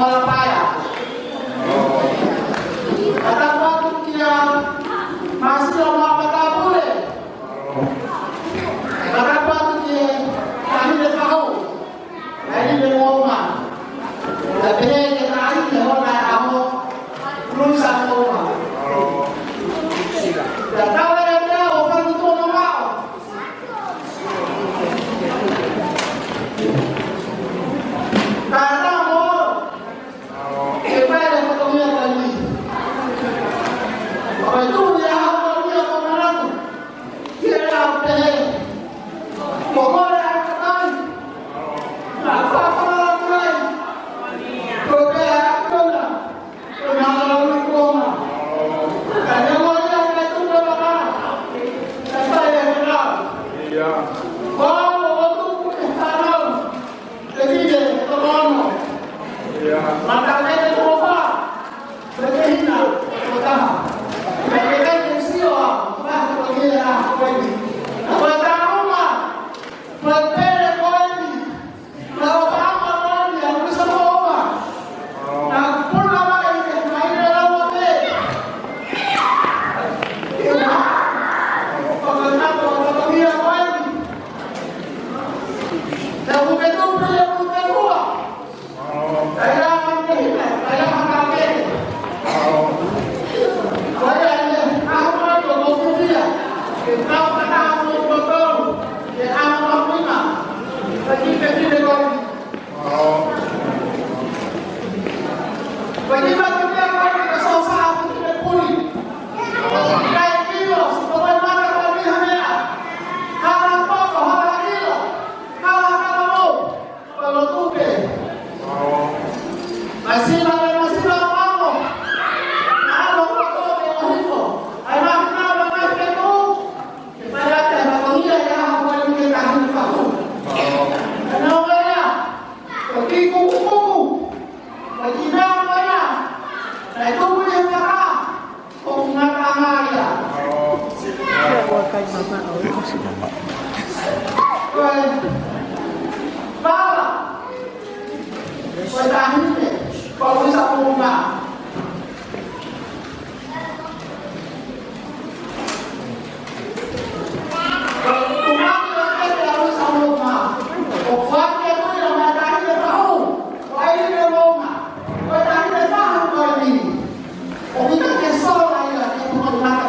Malapaya. Kata waktu dia masih orang kata boleh. Kata waktu dia kami dah tahu. Ini berumah. Tapi kita hari ni orang kamu berusaha rumah. Dah tahu dia orang itu orang. Karena itu dia dia orang dia apa pokoknya kan apa orang lain pokoknya kena malam koma karena orang itu berapa saya kenal iya waktu sekarang jadi dia orang iya maka saya coba berhina utama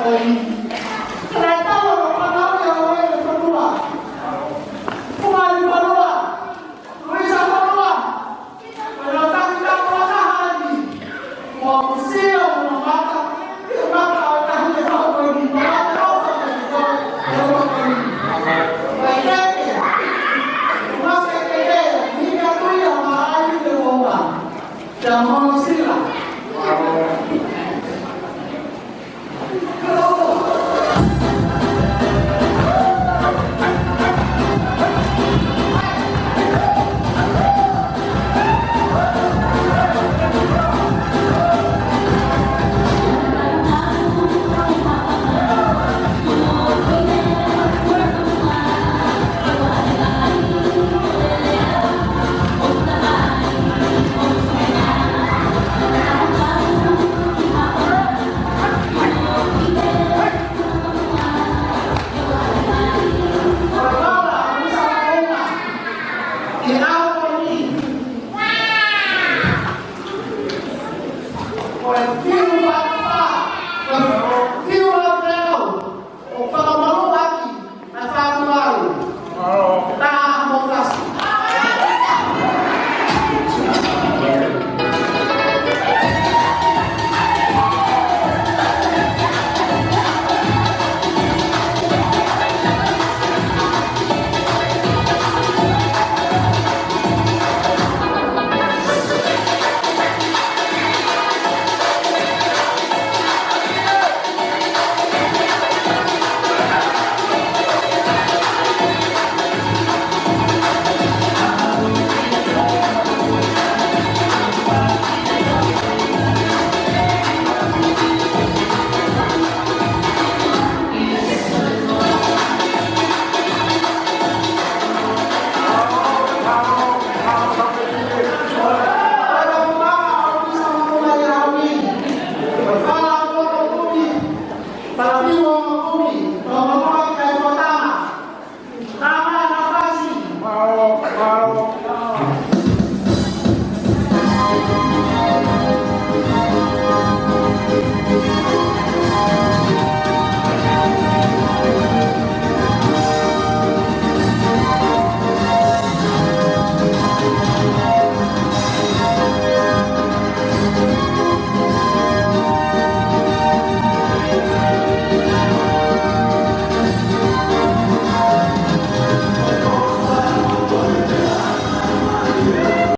Ini